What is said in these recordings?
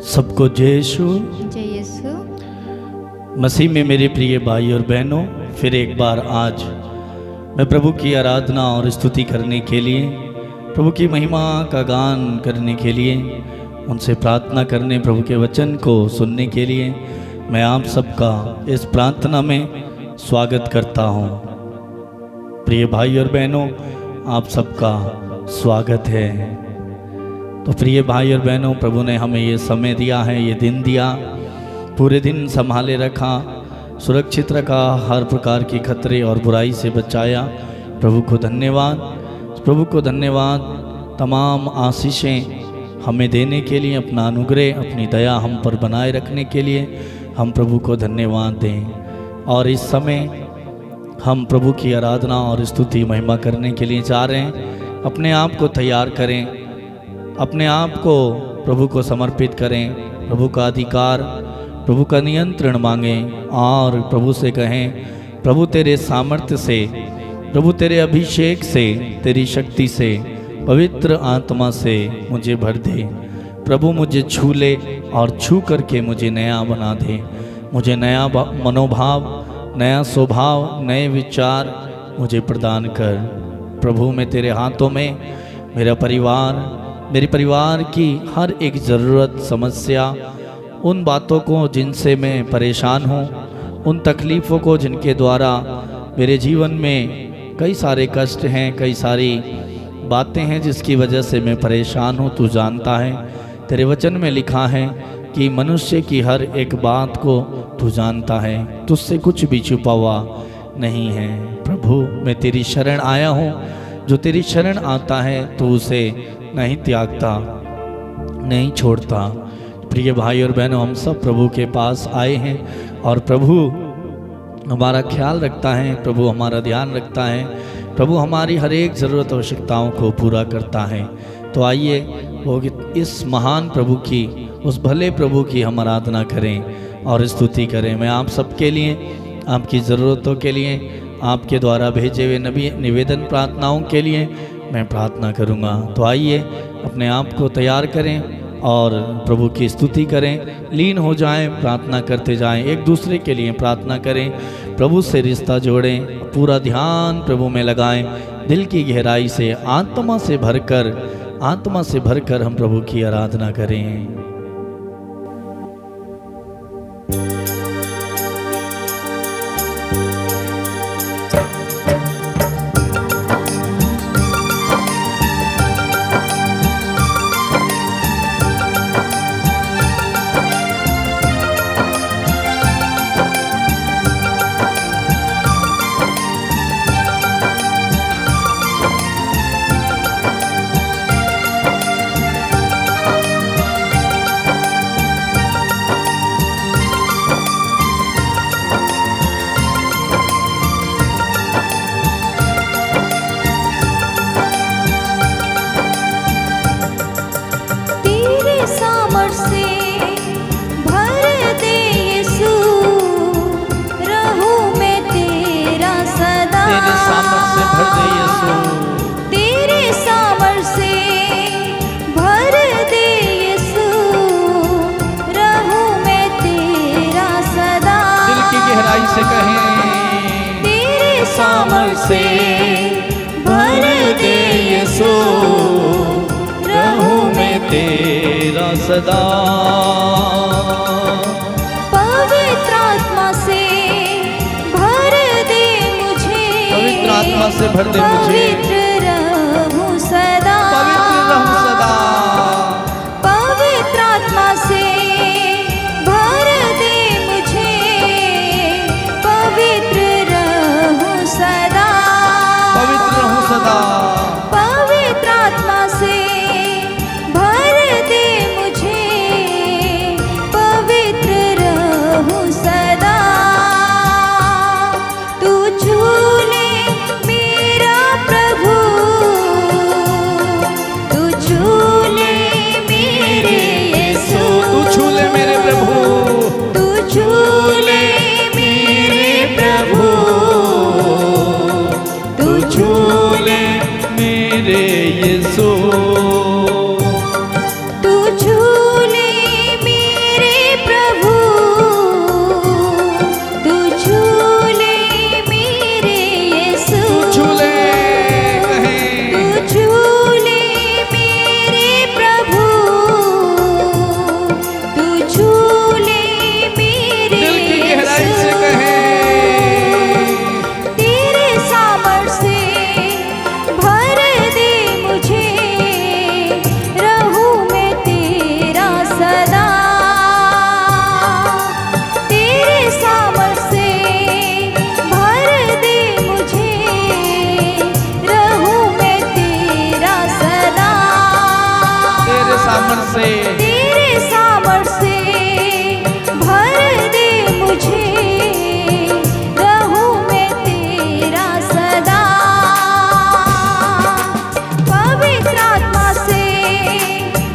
सबको जय यीशु। जय यीशु। मसीह में मेरे प्रिय भाई और बहनों, फिर एक बार आज मैं प्रभु की आराधना और स्तुति करने के लिए, प्रभु की महिमा का गान करने के लिए, उनसे प्रार्थना करने, प्रभु के वचन को सुनने के लिए मैं आप सबका इस प्रार्थना में स्वागत करता हूँ। प्रिय भाई और बहनों, आप सबका स्वागत है। तो प्रिय भाई और बहनों, प्रभु ने हमें ये समय दिया है, ये दिन दिया, पूरे दिन संभाले रखा, सुरक्षित रखा, हर प्रकार की खतरे और बुराई से बचाया। प्रभु को धन्यवाद, प्रभु को धन्यवाद। तमाम आशीषें हमें देने के लिए, अपना अनुग्रह, अपनी दया हम पर बनाए रखने के लिए हम प्रभु को धन्यवाद दें। और इस समय हम प्रभु की आराधना और स्तुति महिमा करने के लिए जा रहे हैं। अपने आप को तैयार करें, अपने आप को प्रभु को समर्पित करें, प्रभु का अधिकार, प्रभु का नियंत्रण मांगें और प्रभु से कहें, प्रभु तेरे सामर्थ्य से, प्रभु तेरे अभिषेक से, तेरी शक्ति से, पवित्र आत्मा से मुझे भर दे। प्रभु मुझे छू ले और छू करके मुझे नया बना दे। मुझे नया मनोभाव, नया स्वभाव, नए विचार मुझे प्रदान कर। प्रभु मैं तेरे हाथों में मेरा परिवार, मेरे परिवार की हर एक ज़रूरत, समस्या, उन बातों को जिनसे मैं परेशान हूँ, उन तकलीफ़ों को जिनके द्वारा मेरे जीवन में कई सारे कष्ट हैं, कई सारी बातें हैं जिसकी वजह से मैं परेशान हूँ, तू जानता है। तेरे वचन में लिखा है कि मनुष्य की हर एक बात को तू जानता है, तुझसे कुछ भी छुपा हुआ नहीं है। प्रभु मैं तेरी शरण आया हूँ, जो तेरी शरण आता है तो उसे नहीं त्यागता, नहीं छोड़ता। प्रिय भाई और बहनों, हम सब प्रभु के पास आए हैं और प्रभु हमारा ख्याल रखता है, प्रभु हमारा ध्यान रखता है, प्रभु हमारी हर एक ज़रूरत आवश्यकताओं को पूरा करता है। तो आइए वो इस महान प्रभु की, उस भले प्रभु की हम आराधना करें और स्तुति करें। मैं आप सबके लिए, आपकी ज़रूरतों के लिए, आपके द्वारा भेजे हुए निवेदन प्रार्थनाओं के लिए मैं प्रार्थना करूंगा। तो आइए अपने आप को तैयार करें और प्रभु की स्तुति करें, लीन हो जाएं, प्रार्थना करते जाएं, एक दूसरे के लिए प्रार्थना करें, प्रभु से रिश्ता जोड़ें, पूरा ध्यान प्रभु में लगाएं, दिल की गहराई से, आत्मा से भरकर हम प्रभु की आराधना करें। से भर दे यीशु, रहूं मैं तेरा सदा। पवित्र आत्मा से भर दे मुझे, पवित्र आत्मा से भर दे मुझे, पवित्र रहूं सदा, पवित्र रहूं सदा। पवित्र आत्मा से भर दे मुझे, पवित्र रहूं सदा, पवित्र रहूं सदा। पवित्र आत्मा से भर दे मुझे, पवित्र रहूं सदा। तू छू ले मेरा प्रभु, सामर्थ से भर दे मुझे, रहूं मैं तेरा सदा। पवित्र आत्मा से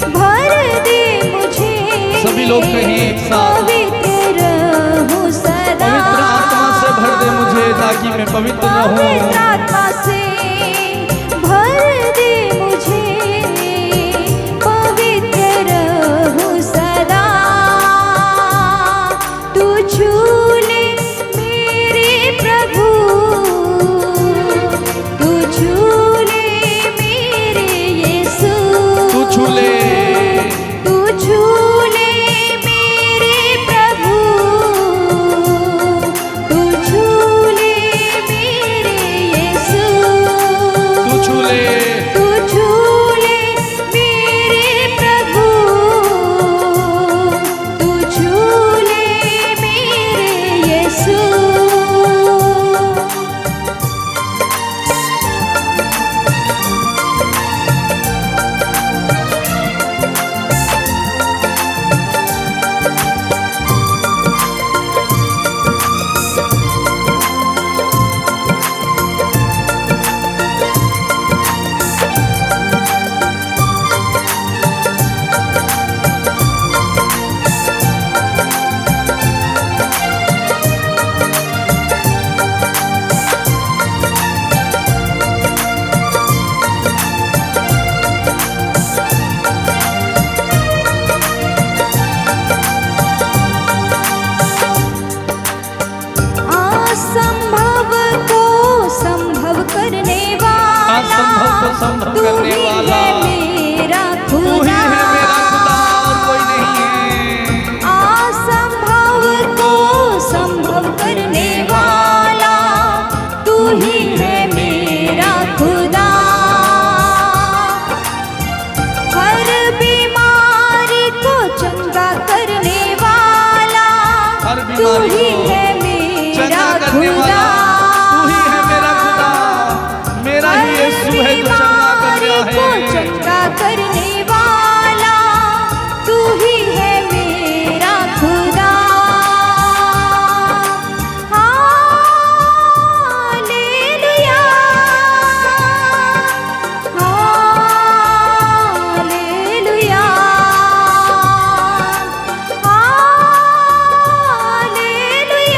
भर दे मुझे, सभी लोग कहें एक साथ, पवित्र रहूं सदा। पवित्र आत्मा से भर दे मुझे ताकि मैं पवित्र रहूं। पवित्र आत्मा से भर दे मुझे, पवित्र रहूं सदा। तू छू ले मेरे प्रभु, तू छू ले मेरे यीशु, तू छू ले, तू छू ले मेरे प्रभु, तू छू ले मेरे यीशु, तू छू ले, तू छू ले मेरे प्रभु, तू छू ले मेरे यीशु। असंभव को संभव करने वाला, असंभव को संभव तू करने ही वाला, है मेरा तू ही खुदा। है मेरा खुदा और कोई नहीं है। असंभव को संभव करने वाला, तू ही है मेरा खुदा। हर बीमारी को चंगा करने वाला, हर तू बीमारी ही को है मेरा चंगा करने खुदा। वाला, तू ही है मेरा खुदा, मेरा ही यीशु है जो चंगा कर रहा को है। चंगा करने वाला, तू ही है मेरा खुदा। हालेलुया, हालेलुया, हालेलुया,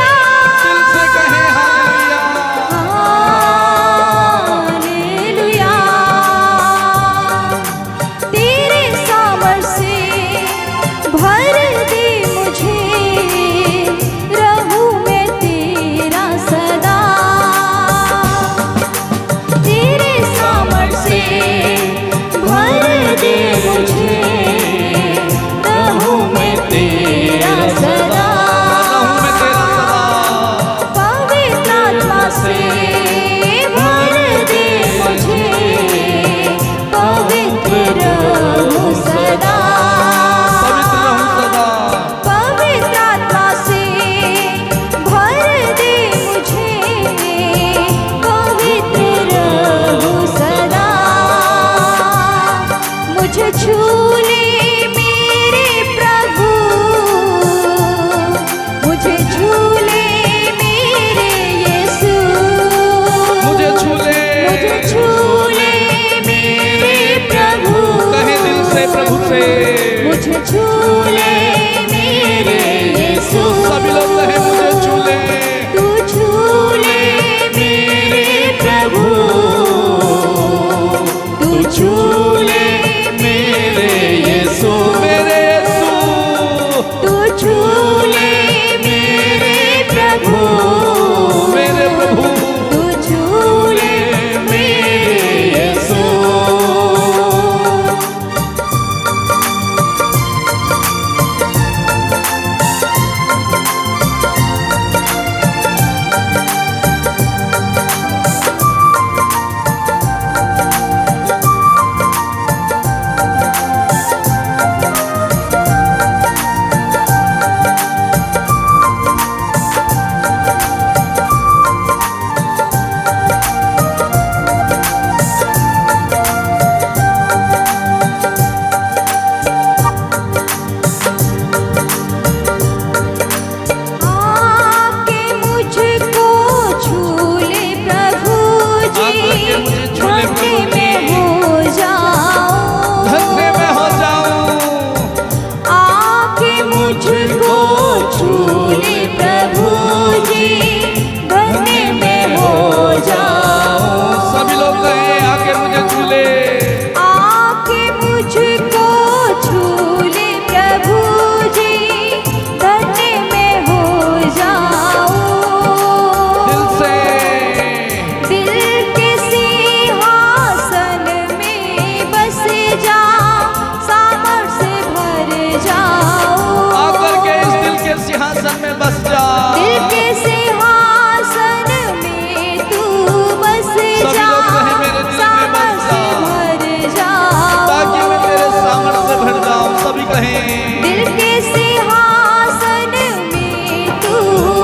गाएं। दिल के सिंहासन में तू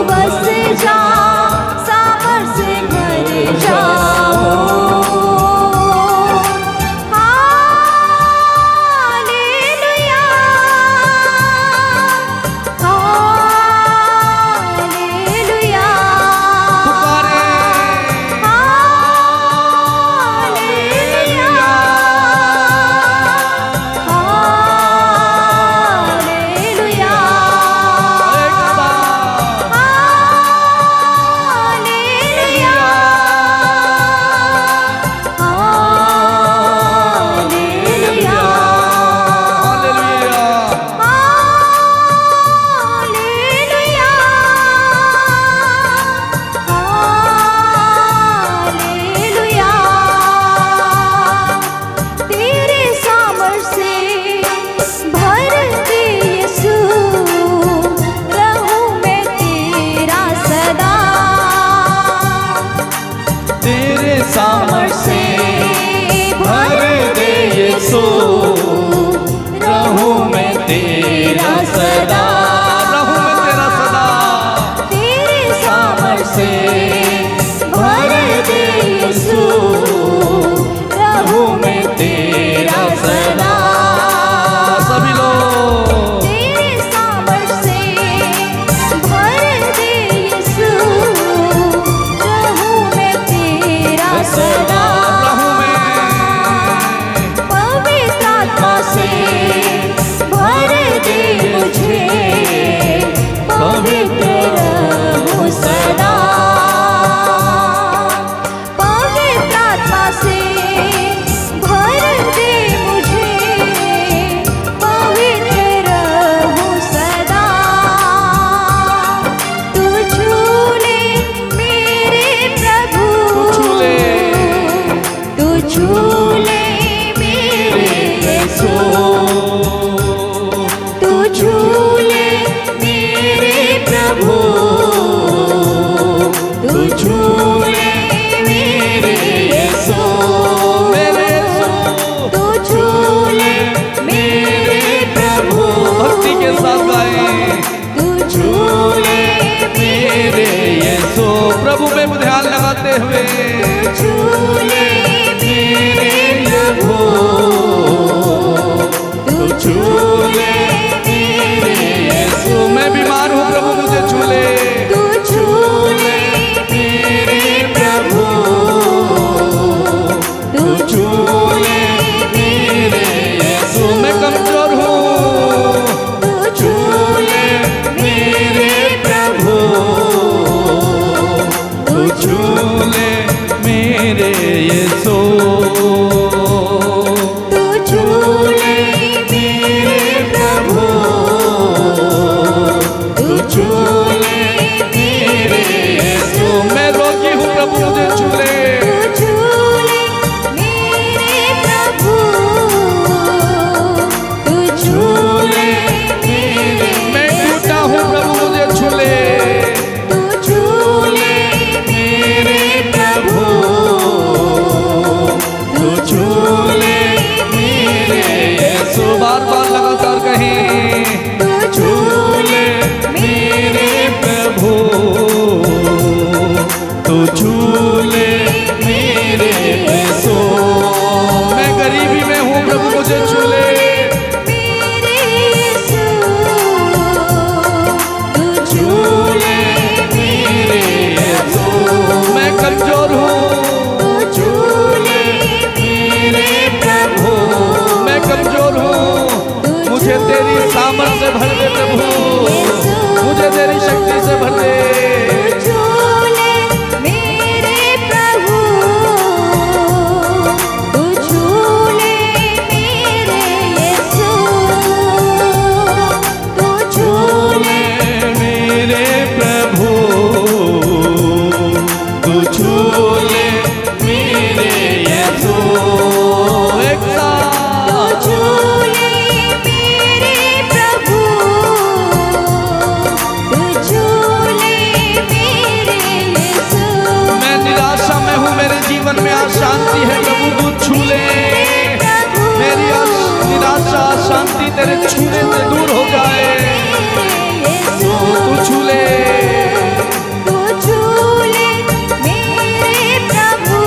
बस जा, सामर्थ भर जाओ। हालेलुया, हालेलुया, हालेलुया, तेरे सामर्थ से भर दे यीशु, रहूं मैं तेरा सदा। तेरे सामर्थ से भर दे यीशु, रहूं मैं तेरा सदा। रहूं मैं तेरा सदा। तेरे सामर्थ से भर दे यीशु, रहूं मैं तेरा सदा। सभी लोग तेरे सामर्थ से भर दे यीशु, रहूं मैं तेरा सदा। रहूं मैं पवित्र आत्मा से भर दे मुझे, पवित्र रहूं सदा। पवित्र आत्मा से भर दे मुझे, पवित्र रहूं सदा। तू झूले मेरे प्रभु, तू झूले मेरे यीशु, तू झूले मेरे प्रभु, तू झूले मेरे यीशु, तू झूले मेरे प्रभु। भक्ति के साथ गाएं। तू झूले मेरे यीशु, प्रभु में ध्यान लगाते हुए झूले मेरे प्रभु, तू झूले मेरे यीशु। मैं बीमार हूँ प्रभु मुझे झूले। तू झूले मेरे प्रभु, तू झूले मेरे यीशु। मैं कमजोर हूँ तू झूले मेरे प्रभु, तू झूले मेरे यीशु। तू झूले मेरे प्रभु, तू झूले मेरे यीशु। मैं रोगी हूँ प्रभु मुझे झूले। तू झूले मेरे प्रभु, तू झूले मेरे मैं टूटा हूँ प्रभु मुझे झूले। तू झूले मेरे प्रभु, तू झूले मेरे यीशु। बार बार लगातार कहीं। तू झूले मेरे प्रभु, तू झूले मेरे यीशु। मैं गरीबी में हूँ प्रभु मुझे झूले। मेरे यीशु, तू झूले मेरे यीशु। मैं कमजोर हूँ तू झूले मेरे प्रभु, मैं कमजोर हूँ। मुझे तेरी सामर्थ से भर दे प्रभु, मुझे तेरी शक्ति से भर दे। तू झूले मेरे प्रभु, तू झूले मेरे यीशु, तू झूले मेरे प्रभु, तू झूले मेरे यीशु। एक साथ तू झूले मेरे प्रभु, तू झूले तेरे छूने से दूर हो जाए। तू छू ले, तू छू ले मेरे प्रभु,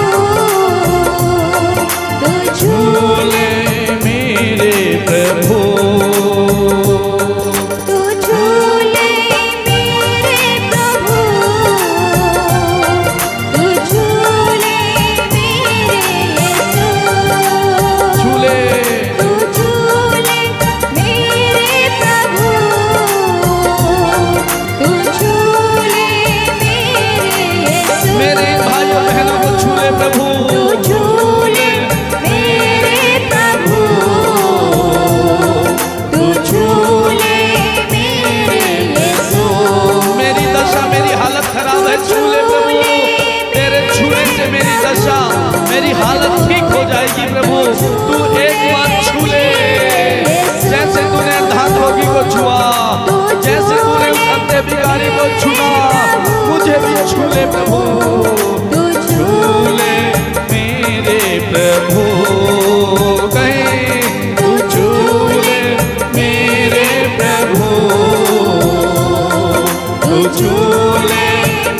तू छू ले मेरे प्रभु, तू छू ले मेरे प्रभु, तू छू ले मेरे यीशु, छू ले, तू छू ले मेरे प्रभु, तू छू ले मेरे यीशु, मेरे भाइयों बहनों को छू ले प्रभु, तू छू ले मेरे प्रभु, तू छू ले मेरे यीशु, मेरी दशा मेरी हालत खराब है, छू ले प्रभु। तेरे छूने से मेरी दशा मेरी हालत ठीक हो जाएगी प्रभु। तू एक बार छू ले, जैसे तूने अंधान रोगी को छुआ, जैसे तूने उस अंधे भिखारी को छुआ, मुझे भी छू ले प्रभु। तू छू ले मेरे प्रभु, कहीं तू छू ले मेरे प्रभु, तू छू ले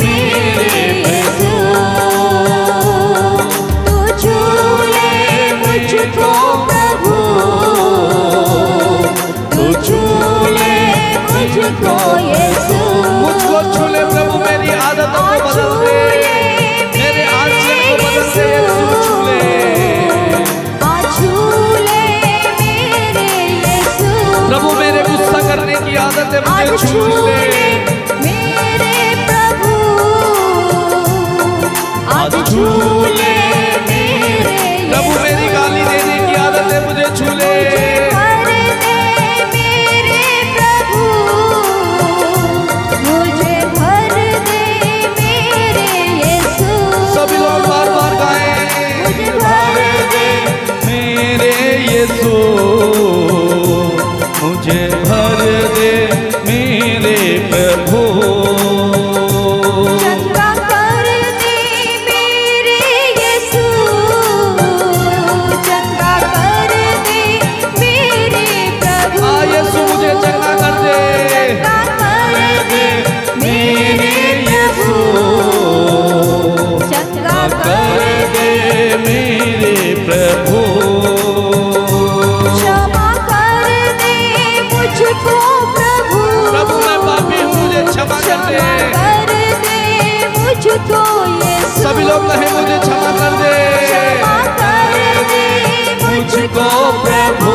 मेरे प्रभु, तू छू ले मुझको प्रभु, तू छू ले मुझको यीशु, मुझको छू ले प्रभु। मेरी आदतों को बदल दे, मेरे आचरण को बदल दे, यीशु छू ले। छू ले मेरे यीशु, प्रभु मेरे गुस्सा करने की आदत है, मुझे आज छू ले। मेरे प्रभु, आज छू ले मेरे प्रभु मेरी गाली देने की आदत है, मुझे छू ले। भर दे मेरे प्रभु, मुझे भर दे मेरे यीशु, सभी लोग बार बार गाएं, मुझे भर दे मेरे यीशु, मुझे भर दे मेरे प्रभु, चंगा कर दे मेरे यीशु, चंगा कर दे मेरे प्रभु, आ यीशु मुझे चंगा कर दे, चंगा कर दे मेरे यीशु, चंगा कर दे मेरे प्रभु, क्षमा कर दे मुझको प्रभु, प्रभु मैं पापी हूँ, मुझे क्षमा कर क्षमा दे। कर दे मुझको यीशु, सभी लोग कहें मुझे क्षमा कर दे, क्षमा कर दे मुझको प्रभु,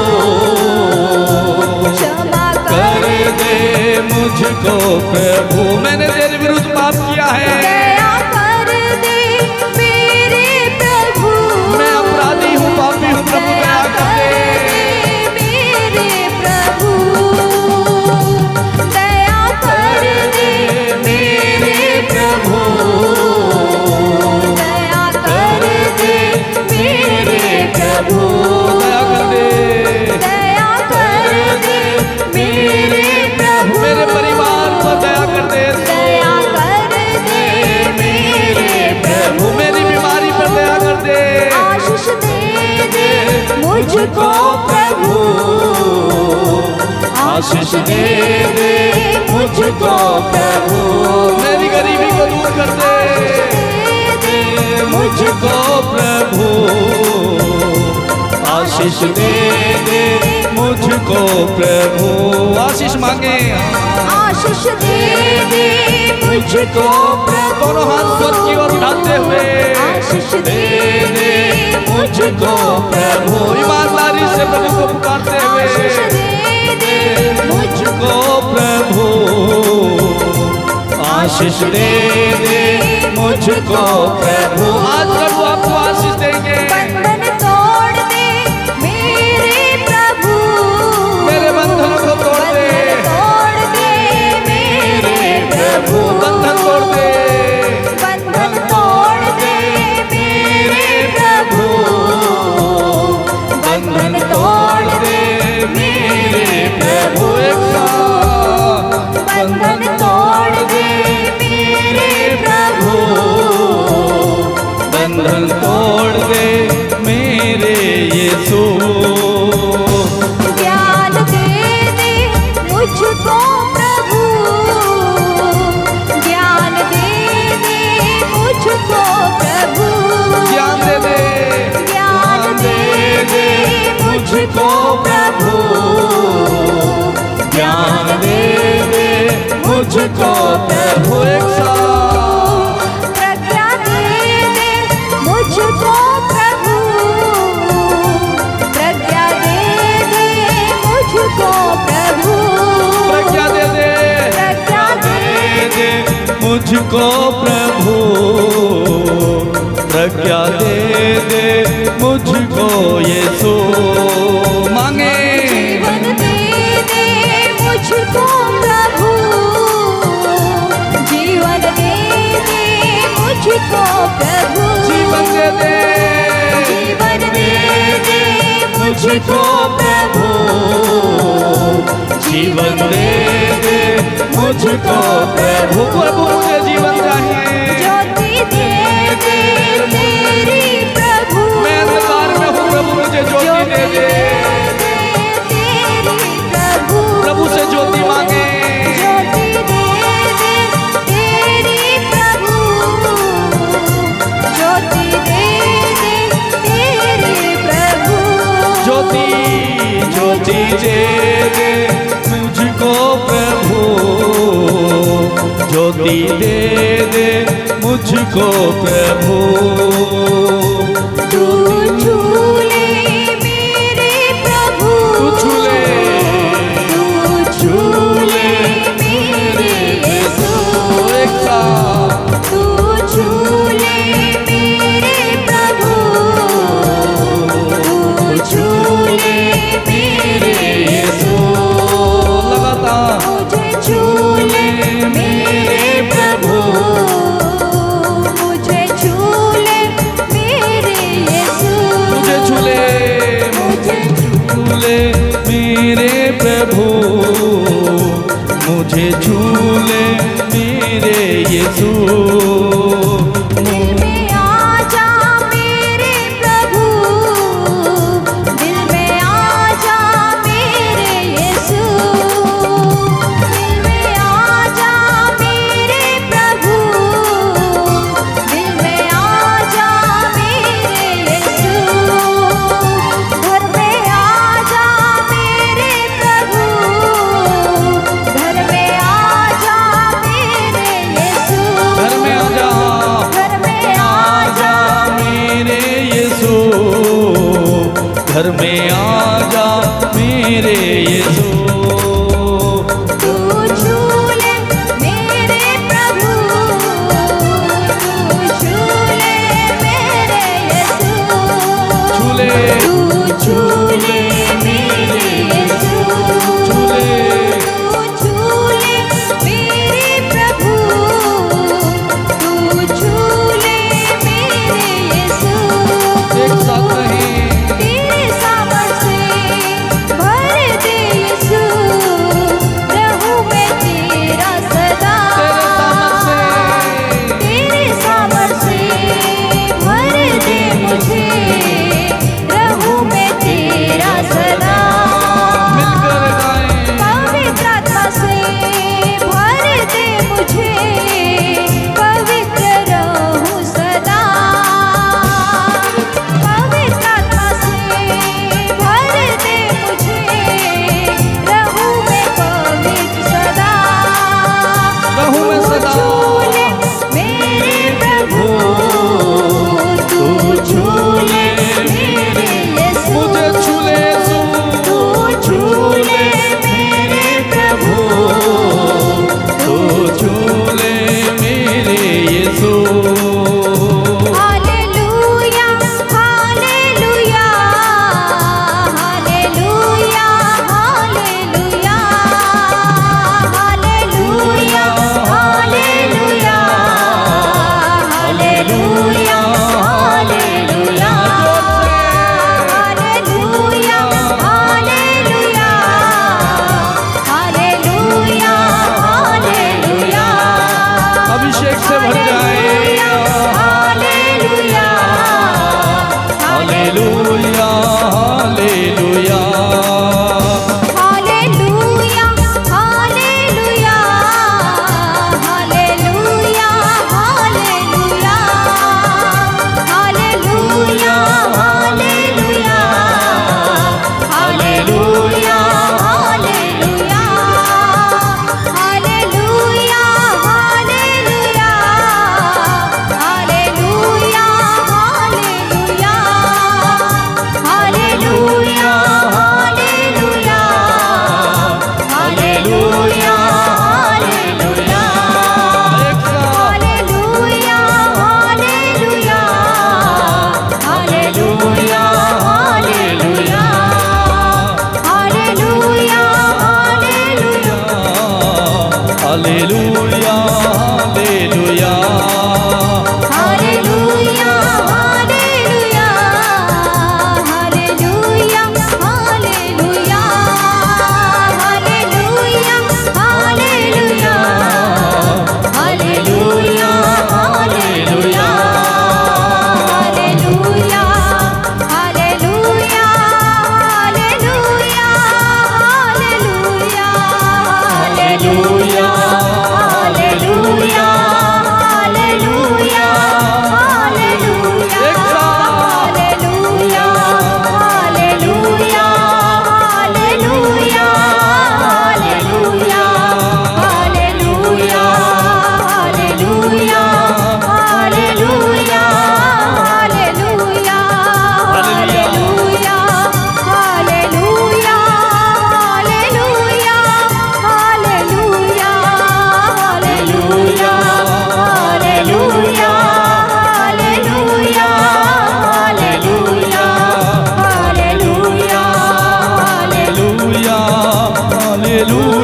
क्षमा कर दे मुझको प्रभु। मैंने तेरे विरुद्ध पाप किया है, दया कर दे मेरे प्रभु, मैं अपराधी हूँ, पापी हूँ, प्रभु दया कर दे। मेरे प्रभु, दया कर दे मेरे प्रभु, दया कर दे मेरे प्रभु, दया कर दे दया कर दे मेरे प्रभु, मेरे परिवार पर दया कर दे, दया कर दे मेरे प्रभु मेरी बीमारी पर दया कर दे, आशीष दे दे मुझको प्रभु, आशीष दे दे मुझको प्रभु, मेरी गरीबी को दूर कर दे मुझको प्रभु, आशीष दे दे मुझको प्रभु। आशीष मांगे, आशीष दे दे मुझको प्रभु, दोनों हाथ स्वर की ओर उठाते हुए, आशीष दे दे मुझको प्रभु, ईमानदारी से प्रभु को पुकारते आशीष हुए, दे दे मुझको प्रभु, आशीष दे दे मुझको प्रभु। आज प्रभु आपको आशीष देंगे, बंधन तोड़ दे मेरे प्रभु, मेरे बंधनों को तोड़ दे, तोड़ दे मेरे प्रभु, बंधन तोड़ दे, बंधन तोड़ दे मेरे प्रभु, बंधन तोड़ दे मेरे प्रभु, एक साथ बंधन तोड़ दे मेरे प्रभु, मुझको प्रभु, ज्ञान दे दे मुझको प्रभु, ज्ञान दे दे, ज्ञान दे दे मुझको प्रभु, ज्ञान दे दे मुझको प्रभु। एक साथ प्रज्ञा दे दे मुझको प्रभु, प्रज्ञा दे दे मुझको प्रभु, प्रज्ञा दे दे, प्रज्ञा दे दे मुझको प्रभु, प्रज्ञा दे दे मुझको यीशु। मांगे जीवन दे दे मुझको प्रभु, जीवन दे दे मुझको प्रभु, जीवन दे दे, जीवन दे दे मुझको प्रभु, जीवन दे दे मुझको प्रभु। प्रभु मुझे जीवन चाहिए, ज्योति दे दे तेरी प्रभु, मैं अंधकार में हूँ प्रभु मुझे ज्योति दे दे। तेरी प्रभु, प्रभु से ज्योति मांगे, ज्योति दे दे तेरी प्रभु, ज्योति दे दे तेरी प्रभु, ज्योति ज्योति दे दे मुझको प्रभु, ज्योति दे दे मुझको प्रभु। तू झूले मेरे प्रभु, तू झूले, तू झूले मेरे यीशु, एक साथ तू झूले मेरे प्रभु, तू झूले मेरे यीशु, लगातार मुझे झूले मेरे प्रभु, मुझे झूले मेरे यीशु, मुझे झूले, मुझे झूले मेरे प्रभु, मुझे झूले मेरे यीशु। दिल में आजा मेरे प्रभु, दिल में आजा मेरे यीशु, दिल में आजा मेरे प्रभु, दिल में आजा मेरे यीशु, घर में आजा मेरे प्रभु, घर में आजा मेरे यीशु, घर में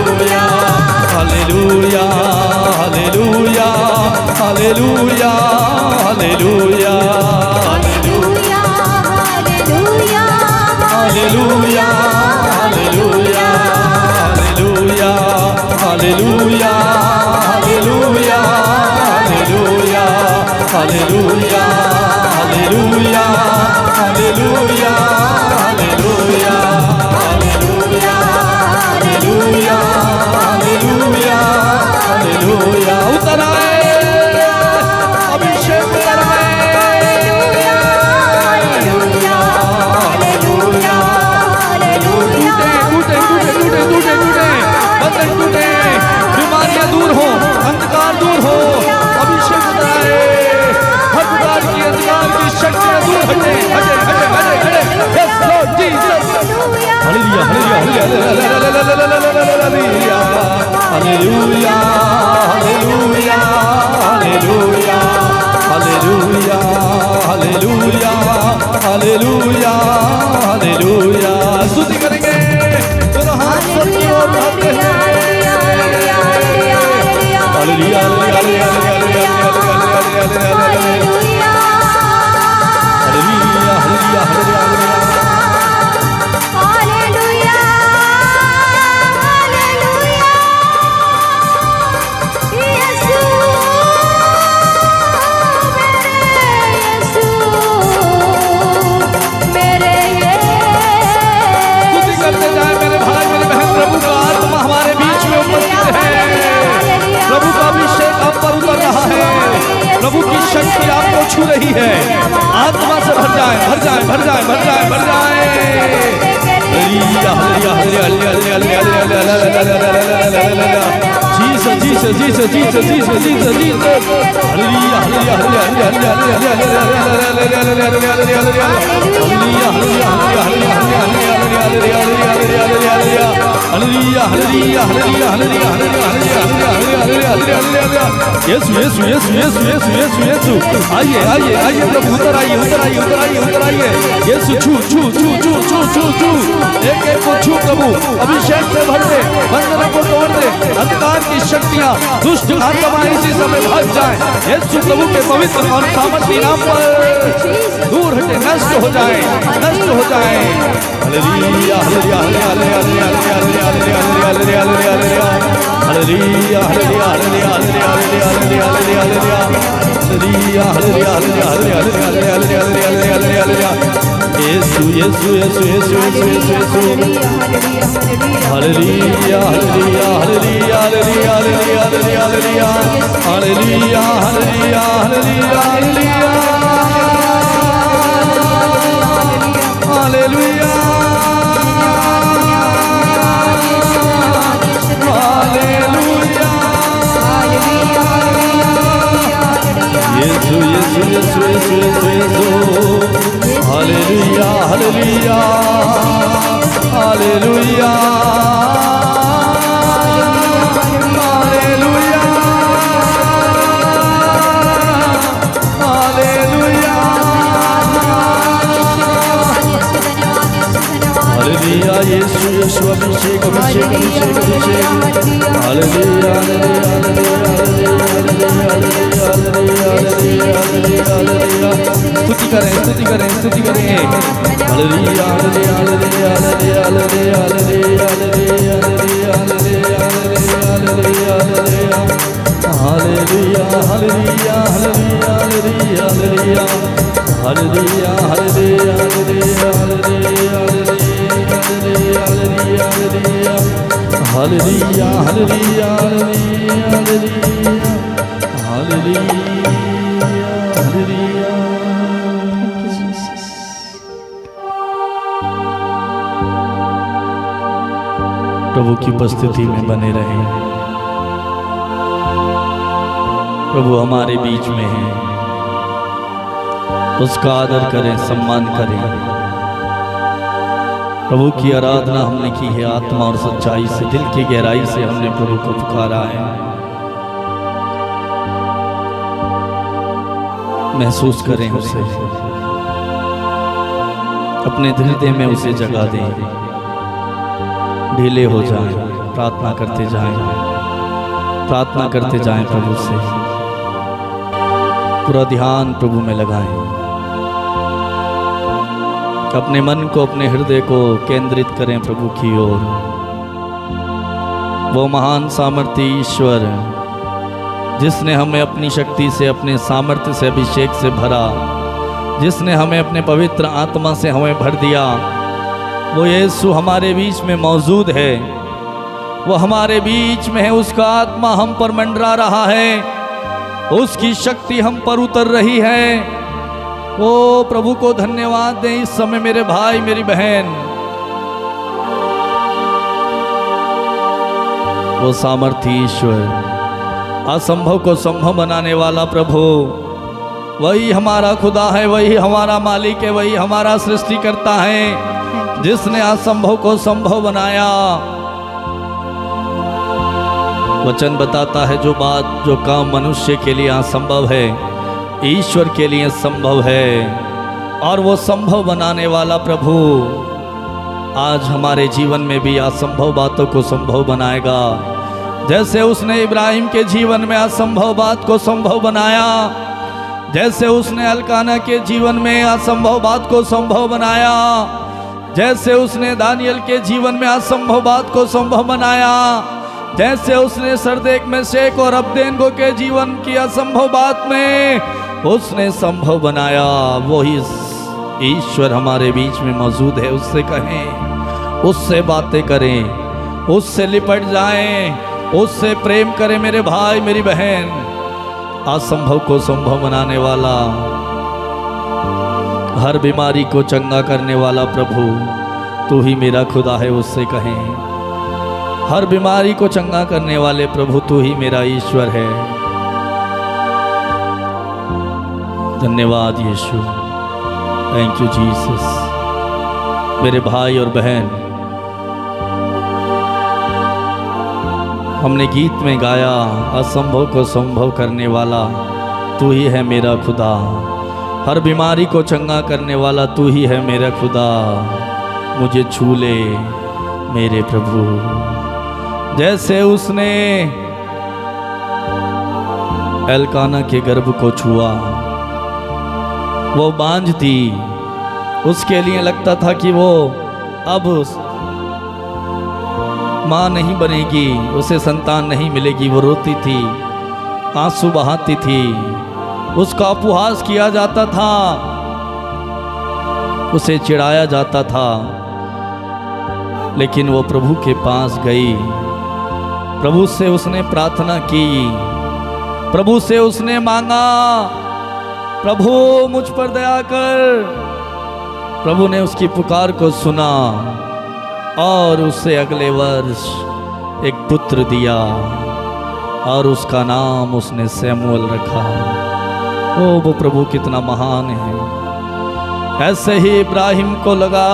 hallelujah hallelujah hallelujah hallelujah hallelujah hallelujah hallelujah hallelujah hallelujah hallelujah hallelujah hallelujah hallelujah hallelujah hallelujah hallelujah hallelujah उतर आए अभिषेक उतर टूटे बीमारियां दूर हो अंधकार दूर हो अभिषेक उतराए हर प्रकार की अंधकार की शक्तियां दूर हटे हटे हटे हटे हटे yes Lord Jesus hallelujah hallelujah hallelujah hallelujah hallelujah hallelujah hallelujah hallelujah hallelujah स्तुति करेंगे दोनों हाथ सबकी ओर उठाते हैं हालेलुया हालेलुया हालेलुया हालेलुया प्रभु की शक्ति आपको छू रही है आत्मा से भर जाए भर जाए भर जाए भर जाए भर जाए Jesus Jesus Jesus Jesus Jesus Jesus Jesus hallelujah hallelujah hallelujah यीशु यीशु यीशु यीशु यीशु यीशु यीशु आइए आइए आइए प्रभु उतर आइए उतर आइए उतर आइए उतर आइए यीशु छू छू छू छू छू छू छू एक एक को छू प्रभु अभिषेक से भर दे बंधनों को तोड़ दे अंधकार की शक्तियां दुष्ट आत्माएं इसी समय भाग जाए यीशु प्रभु के पवित्र और सामर्थी नाम पर दूर हटे नष्ट हो जाए नष्ट हो जाए hallelujah hallelujah hallelujah hallelujah hallelujah hallelujah hallelujah यीशु यीशु यीशु यीशु यीशु यीशु hallelujah hallelujah hallelujah hallelujah hallelujah hallelujah hallelujah hallelujah hallelujah यीशु यीशु यीशु यीशु यीशु hallelujah hallelujah hallelujah hallelujah hallelujah hallelujah यीशु यीशु अभिषेक अभिषेक अभिषेक अभिषेक हालेलुया स्तुति करें स्तुति करें स्तुति करें hallelujah hallelujah hallelujah hallelujah hallelujah hallelujah hallelujah hallelujah hallelujah hallelujah hallelujah hallelujah प्रभु की उपस्थिति में बने रहें। प्रभु हमारे बीच में है, उसका आदर करें, सम्मान करें। प्रभु की आराधना हमने की है आत्मा और सच्चाई से, दिल की गहराई से हमने प्रभु को पुकारा है। महसूस करें उसे, अपने हृदय में उसे जगा दें, ढीले हो जाएं। प्रार्थना करते जाएं, प्रार्थना करते जाएं प्रभु से। पूरा ध्यान प्रभु में लगाएं, अपने मन को, अपने हृदय को केंद्रित करें प्रभु की ओर। वो महान सामर्थी ईश्वर जिसने हमें अपनी शक्ति से, अपने सामर्थ्य से, अभिषेक से भरा, जिसने हमें अपने पवित्र आत्मा से हमें भर दिया, वो यीशु हमारे बीच में मौजूद है। वो हमारे बीच में है, उसका आत्मा हम पर मंडरा रहा है, उसकी शक्ति हम पर उतर रही है। ओ प्रभु को धन्यवाद दें इस समय मेरे भाई मेरी बहन। वो सामर्थी ईश्वर, असंभव को संभव बनाने वाला प्रभु, वही हमारा खुदा है, वही हमारा मालिक है, वही हमारा सृष्टिकर्ता है, जिसने असंभव को संभव बनाया। वचन बताता है जो बात, जो काम मनुष्य के लिए असंभव है, ईश्वर के लिए संभव है। और वो संभव बनाने वाला प्रभु आज हमारे जीवन में भी असंभव बातों को संभव बनाएगा। जैसे उसने इब्राहिम के जीवन में असंभव बात को संभव बनाया, जैसे उसने अल्काना के जीवन में असंभव बात को संभव बनाया, जैसे उसने दानियल के जीवन में असंभव बात को संभव बनाया, जैसे उसने सरदेक में शेख और अब्देनगो के जीवन की असंभव बात में उसने संभव बनाया, वही ईश्वर हमारे बीच में मौजूद है। उससे कहें, उससे बातें करें, उससे लिपट जाएं, उससे प्रेम करें मेरे भाई मेरी बहन। असंभव को संभव बनाने वाला, हर बीमारी को चंगा करने वाला प्रभु तू ही मेरा खुदा है, उससे कहें। हर बीमारी को चंगा करने वाले प्रभु तू ही मेरा ईश्वर है। धन्यवाद यीशु, थैंक यू जीसस। मेरे भाई और बहन, हमने गीत में गाया, असंभव को संभव करने वाला तू ही है मेरा खुदा, हर बीमारी को चंगा करने वाला तू ही है मेरा खुदा। मुझे छू ले मेरे प्रभु, जैसे उसने एल्काना के गर्भ को छुआ। वो बांझ थी, उसके लिए लगता था कि वो अब माँ नहीं बनेगी, उसे संतान नहीं मिलेगी। वो रोती थी, आंसू बहाती थी, उसका उपहास किया जाता था, उसे चिढ़ाया जाता था। लेकिन वो प्रभु के पास गई, प्रभु से उसने प्रार्थना की, प्रभु से उसने मांगा, प्रभु मुझ पर दया कर। प्रभु ने उसकी पुकार को सुना और उसे अगले वर्ष एक पुत्र दिया और उसका नाम उसने शमूएल रखा। ओ वो प्रभु कितना महान है। ऐसे ही इब्राहिम को लगा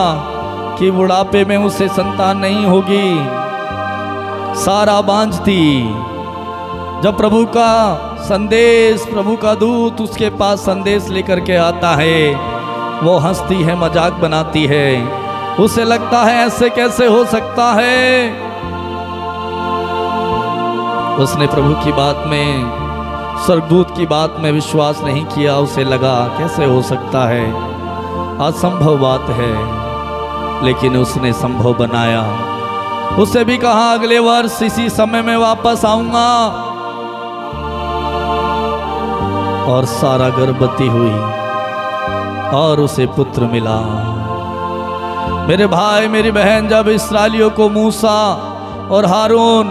कि बुढ़ापे में उसे संतान नहीं होगी, सारा बांझ थी। जब प्रभु का संदेश, प्रभु का दूत उसके पास संदेश लेकर के आता है, वो हंसती है, मजाक बनाती है, उसे लगता है ऐसे कैसे हो सकता है। उसने प्रभु की बात में, स्वर्गदूत की बात में विश्वास नहीं किया। उसे लगा कैसे हो सकता है, असंभव बात है। लेकिन उसने संभव बनाया। उसे भी कहा अगले वर्ष इसी समय में वापस आऊंगा। और सारा गर्भवती हुई और उसे पुत्र मिला। मेरे भाई मेरी बहन, जब इस्राएलियों को मूसा और हारून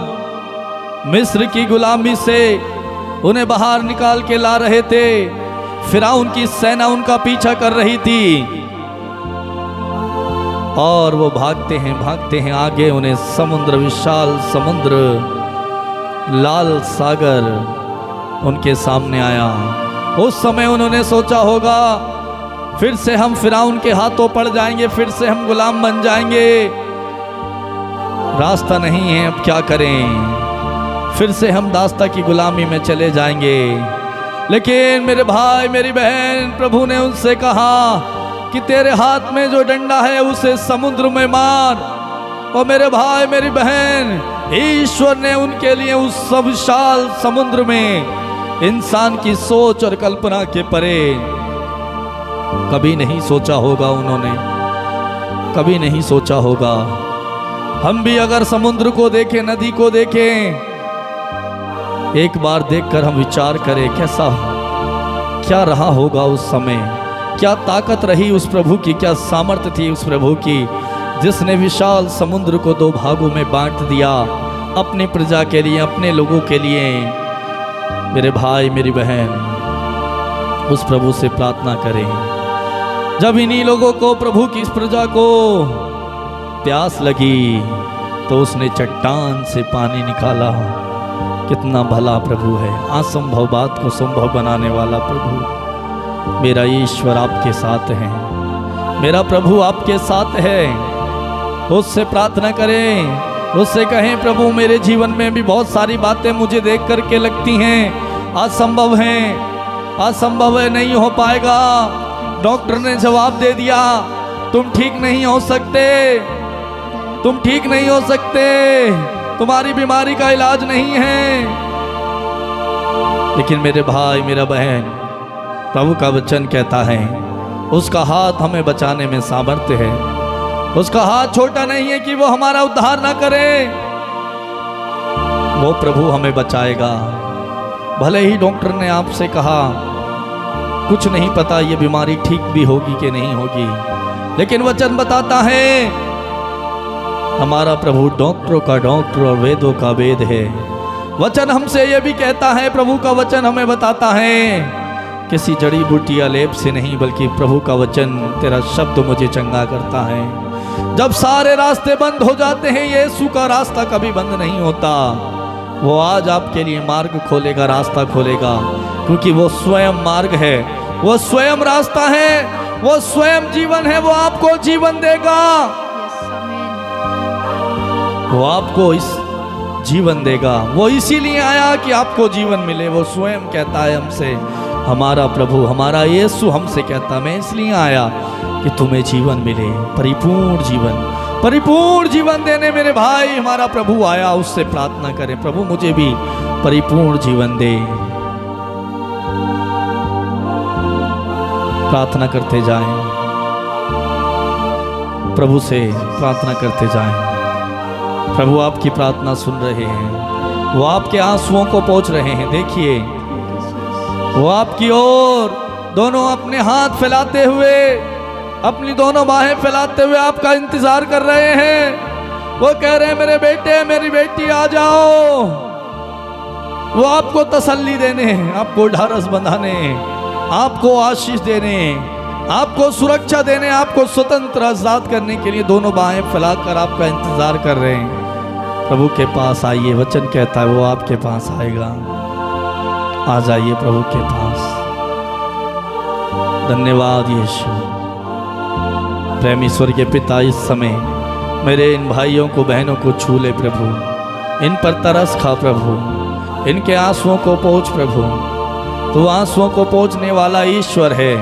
मिस्र की गुलामी से उन्हें बाहर निकाल के ला रहे थे, फिरौन की सेना उनका पीछा कर रही थी और वो भागते हैं आगे। उन्हें समुद्र, विशाल समुद्र, लाल सागर उनके सामने आया। उस समय उन्होंने सोचा होगा फिर से हम फिरौन के हाथों पड़ जाएंगे, फिर से हम गुलाम बन जाएंगे, रास्ता नहीं है, अब क्या करें, फिर से हम दास्ता की गुलामी में चले जाएंगे। लेकिन मेरे भाई मेरी बहन, प्रभु ने उनसे कहा कि तेरे हाथ में जो डंडा है उसे समुद्र में मार और मेरे भाई मेरी बहन, ईश्वर ने उनके लिए उस सब विशाल समुद्र में इंसान की सोच और कल्पना के परे कभी नहीं सोचा होगा, उन्होंने कभी नहीं सोचा होगा। हम भी अगर समुद्र को देखें, नदी को देखें, एक बार देखकर हम विचार करें कैसा क्या रहा होगा उस समय, क्या ताकत रही उस प्रभु की, क्या सामर्थ्य थी उस प्रभु की, जिसने विशाल समुद्र को दो भागों में बांट दिया अपनी प्रजा के लिए, अपने लोगों के लिए। मेरे भाई मेरी बहन, उस प्रभु से प्रार्थना करें। जब इन्हीं लोगों को, प्रभु की इस प्रजा को प्यास लगी तो उसने चट्टान से पानी निकाला। कितना भला प्रभु है, असंभव बात को संभव बनाने वाला प्रभु। मेरा ईश्वर आपके साथ है, मेरा प्रभु आपके साथ है। उससे प्रार्थना करें, उससे कहें प्रभु मेरे जीवन में भी बहुत सारी बातें मुझे देख करके लगती हैं असंभव हैं, असंभव है, नहीं हो पाएगा। डॉक्टर ने जवाब दे दिया तुम ठीक नहीं हो सकते, तुम ठीक नहीं हो सकते, तुम्हारी बीमारी का इलाज नहीं है। लेकिन मेरे भाई मेरा बहन, प्रभु का वचन कहता है उसका हाथ हमें बचाने में सामर्थ्य है। उसका हाथ छोटा नहीं है कि वो हमारा उद्धार ना करे। वो प्रभु हमें बचाएगा। भले ही डॉक्टर ने आपसे कहा कुछ नहीं पता ये बीमारी ठीक भी होगी कि नहीं होगी, लेकिन वचन बताता है हमारा प्रभु डॉक्टरों का डॉक्टर और वेदों का वेद है। वचन हमसे ये भी कहता है, प्रभु का वचन हमें बताता है किसी जड़ी बूटी या लेप से नहीं, बल्कि प्रभु का वचन, तेरा शब्द मुझे चंगा करता है। जब सारे रास्ते बंद हो जाते हैं, यीशु का रास्ता कभी बंद नहीं होता। वो आज आपके लिए मार्ग खोलेगा, रास्ता खोलेगा, क्योंकि वो स्वयं मार्ग है, वो स्वयं रास्ता है, वो स्वयं जीवन है। वो आपको जीवन देगा, वो आपको इस जीवन देगा। वो इसीलिए आया कि आपको जीवन मिले। वो स्वयं कहता है हमसे, हमारा प्रभु, हमारा यीशु हमसे कहता, मैं इसलिए आया कि तुम्हें जीवन मिले, परिपूर्ण जीवन, परिपूर्ण जीवन देने मेरे भाई हमारा प्रभु आया। उससे प्रार्थना करें, प्रभु मुझे भी परिपूर्ण जीवन दे। प्रार्थना करते जाएं, प्रभु से प्रार्थना करते जाएं। प्रभु आपकी प्रार्थना सुन रहे हैं, वो आपके आंसुओं को पोंछ रहे हैं। देखिए वो आपकी ओर दोनों अपने हाथ फैलाते हुए, अपनी दोनों बाहें फैलाते हुए आपका इंतजार कर रहे हैं। वो कह रहे हैं मेरे बेटे मेरी बेटी आ जाओ। वो आपको तसल्ली देने, आपको ढारस बंधाने, आपको आशीष देने, आपको सुरक्षा देने, आपको स्वतंत्र आजाद करने के लिए दोनों बाहें फैलाकर आपका इंतजार कर रहे हैं। प्रभु के पास आइए, वचन कहता है वो आपके पास आएगा। आ जाइए प्रभु के पास। धन्यवाद यीशु। प्रेम ईश्वर के पिता, इस समय मेरे इन भाइयों को बहनों को छू ले प्रभु, इन पर तरस खा प्रभु, इनके आंसुओं को पोंछ प्रभु। तो आंसुओं को पोंछने वाला ईश्वर है,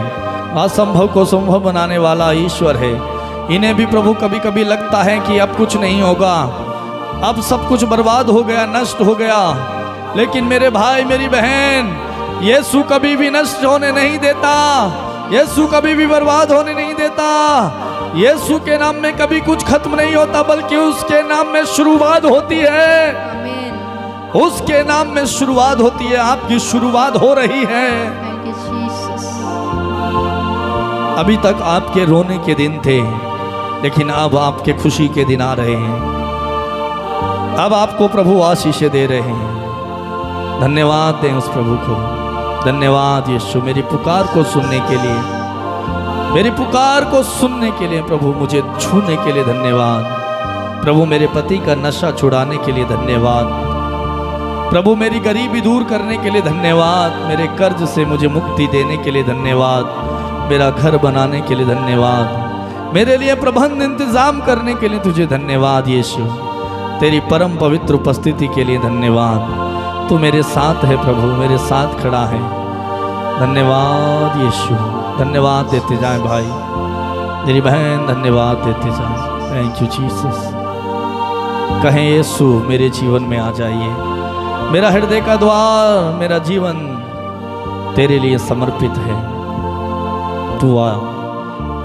असंभव को संभव बनाने वाला ईश्वर है। इन्हें भी प्रभु कभी कभी लगता है कि अब कुछ नहीं होगा, अब सब कुछ बर्बाद हो गया, नष्ट हो गया। लेकिन मेरे भाई मेरी बहन, यीशु कभी भी नष्ट होने नहीं देता, यीशु कभी भी बर्बाद होने नहीं देता। यीशु के नाम में कभी कुछ खत्म नहीं होता, बल्कि उसके नाम में शुरुआत होती है। आमीन। उसके नाम में शुरुआत होती है। आपकी शुरुआत हो रही है। Thank you Jesus. अभी तक आपके रोने के दिन थे, लेकिन अब आपके खुशी के दिन आ रहे हैं। अब आपको प्रभु आशीष दे रहे हैं। धन्यवाद दें उस प्रभु को। धन्यवाद यीशु, मेरी पुकार को सुनने के लिए, मेरी पुकार को सुनने के लिए प्रभु, मुझे छूने के लिए धन्यवाद प्रभु। मेरे पति का नशा छुड़ाने के लिए धन्यवाद प्रभु। मेरी गरीबी दूर करने के लिए धन्यवाद। मेरे कर्ज से मुझे मुक्ति देने के लिए धन्यवाद। मेरा घर बनाने के लिए धन्यवाद। मेरे लिए प्रबंध इंतजाम करने के लिए तुझे धन्यवाद यीशु। तेरी परम पवित्र उपस्थिति के लिए धन्यवाद। तू मेरे साथ है प्रभु, मेरे साथ खड़ा है। धन्यवाद यीशु। धन्यवाद देते जाएं भाई, मेरी बहन धन्यवाद देते जाएं। Thank you Jesus. कहें यीशु मेरे जीवन में आ जाइए, मेरा हृदय का द्वार, मेरा जीवन तेरे लिए समर्पित है। तू आ,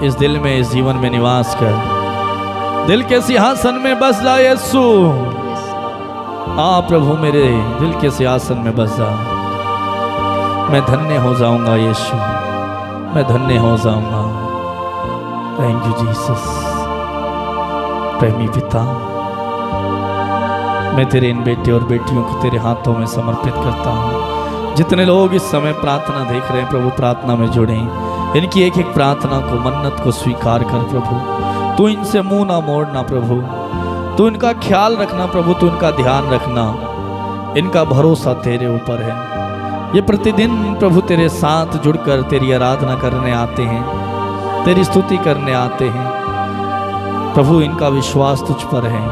इस दिल में, इस जीवन में निवास कर, दिल के सिंहासन में बस जा यीशु। आ प्रभु मेरे दिल के सिंहासन में बस जा। मैं धन्य हो जाऊंगा यीशु, मैं धन्य हो जाऊंगा। Thank you Jesus. प्रेमी पिता, मैं तेरे इन बेटे और बेटियों को तेरे हाथों में समर्पित करता हूँ। जितने लोग इस समय प्रार्थना देख रहे हैं प्रभु, प्रार्थना में जुड़े, इनकी एक एक प्रार्थना को, मन्नत को स्वीकार कर प्रभु। तू इनसे मुंह ना मोड़ना प्रभु, तू इनका ख्याल रखना प्रभु, तू इनका ध्यान रखना। इनका भरोसा तेरे ऊपर है। ये प्रतिदिन प्रभु तेरे साथ जुड़कर तेरी आराधना करने आते हैं, तेरी स्तुति करने आते हैं प्रभु। इनका विश्वास तुझ पर है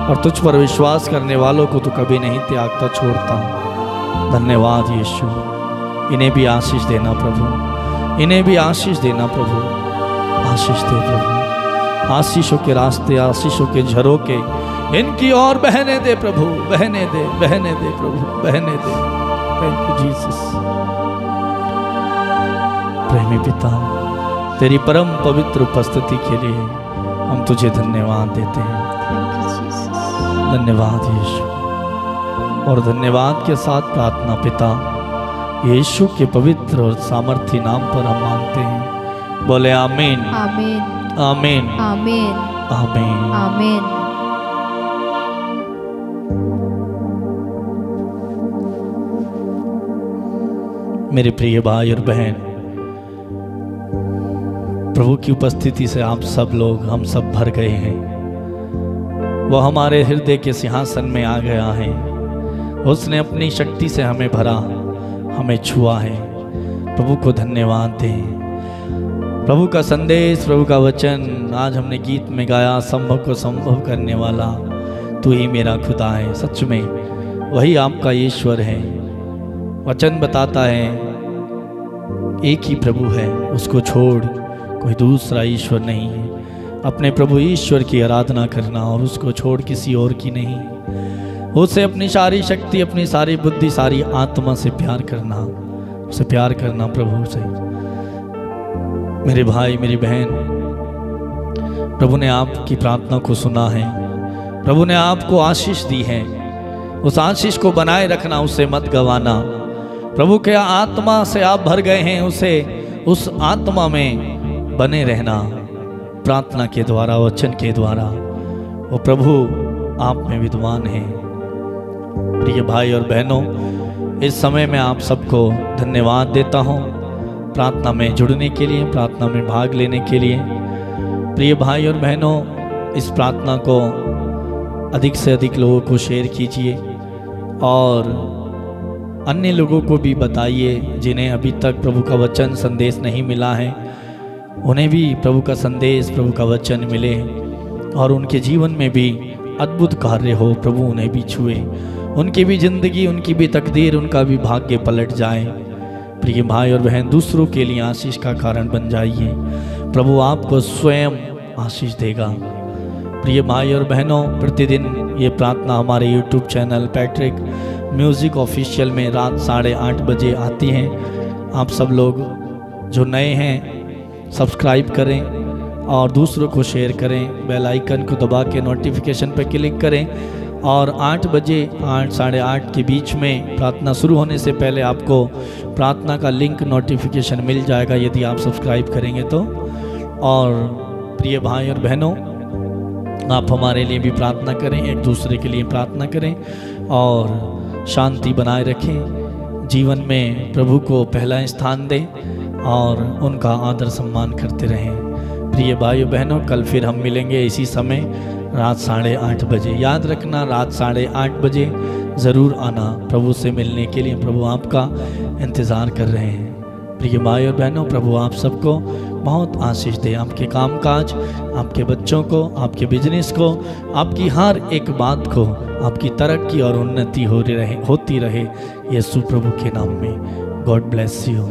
और तुझ पर विश्वास करने वालों को तू कभी नहीं त्यागता, छोड़ता। धन्यवाद यीशु। इन्हें भी आशीष देना प्रभु, इन्हें भी आशीष देना प्रभु। आशीष दे प्रभु, आशीषों के रास्ते, आशीषों के झरोके इनकी ओर बहने दे प्रभु, बहने दे, बहने दे प्रभु, बहने दे। Thank you Jesus. प्रेमी पिता, तेरी परम पवित्र उपस्थिति के लिए हम तुझे धन्यवाद देते हैं। धन्यवाद यीशु। और धन्यवाद के साथ प्रार्थना पिता यीशु के पवित्र और सामर्थी नाम पर हम मांगते हैं। बोले आमीन, आमीन, आमीन, आमीन, आमीन, आमीन। मेरे प्रिय भाई और बहन, प्रभु की उपस्थिति से आप सब लोग, हम सब भर गए हैं। वह हमारे हृदय के सिंहासन में आ गया है। उसने अपनी शक्ति से हमें भरा, हमें छुआ है। प्रभु को धन्यवाद दें। प्रभु का संदेश, प्रभु का वचन आज हमने गीत में गाया। संभव को संभव करने वाला तू ही मेरा खुदा है। सच में वही आपका ईश्वर है। वचन बताता है एक ही प्रभु है, उसको छोड़ कोई दूसरा ईश्वर नहीं है। अपने प्रभु ईश्वर की आराधना करना और उसको छोड़ किसी और की नहीं। उसे अपनी सारी शक्ति, अपनी सारी बुद्धि, सारी आत्मा से प्यार करना, उसे प्यार करना प्रभु से। मेरे भाई, मेरी बहन, प्रभु ने आपकी प्रार्थना को सुना है। प्रभु ने आपको आशीष दी है। उस आशीष को बनाए रखना, उसे मत गंवाना। प्रभु के आत्मा से आप भर गए हैं, उसे उस आत्मा में बने रहना। प्रार्थना के द्वारा, वचन के द्वारा वो प्रभु आप में विद्वान है। प्रिय भाई और बहनों, इस समय मैं आप सबको धन्यवाद देता हूँ प्रार्थना में जुड़ने के लिए, प्रार्थना में भाग लेने के लिए। प्रिय भाई और बहनों, इस प्रार्थना को अधिक से अधिक लोगों को शेयर कीजिए और अन्य लोगों को भी बताइए जिन्हें अभी तक प्रभु का वचन संदेश नहीं मिला है। उन्हें भी प्रभु का संदेश, प्रभु का वचन मिले और उनके जीवन में भी अद्भुत कार्य हो। प्रभु उन्हें भी छुए, उनकी भी जिंदगी, उनकी भी तकदीर, उनका भी भाग्य पलट जाए। प्रिय भाई और बहन, दूसरों के लिए आशीष का कारण बन जाइए। प्रभु आपको स्वयं आशीष देगा। प्रिय भाई और बहनों, प्रतिदिन ये प्रार्थना हमारे YouTube channel Patrick music official में रात 8:30 बजे आती हैं। आप सब लोग जो नए हैं सब्सक्राइब करें और दूसरों को शेयर करें। बेल आइकन को दबा के नोटिफिकेशन पर क्लिक करें और 8 बजे 8-8:30 के बीच में प्रार्थना शुरू होने से पहले आपको प्रार्थना का लिंक नोटिफिकेशन मिल जाएगा यदि आप सब्सक्राइब करेंगे तो। और प्रिय भाई और बहनों, आप हमारे लिए भी प्रार्थना करें, एक दूसरे के लिए प्रार्थना करें और शांति बनाए रखें। जीवन में प्रभु को पहला स्थान दें और उनका आदर सम्मान करते रहें। प्रिय भाइयों बहनों, कल फिर हम मिलेंगे इसी समय रात 8:30 बजे। याद रखना, रात 8:30 बजे ज़रूर आना प्रभु से मिलने के लिए। प्रभु आपका इंतज़ार कर रहे हैं। प्रिय भाई और बहनों, प्रभु आप सबको बहुत आशीष दे। आपके कामकाज, आपके बच्चों को, आपके बिजनेस को, आपकी हर एक बात को, आपकी तरक्की और उन्नति होती रहे यीशु प्रभु के नाम में। God bless you.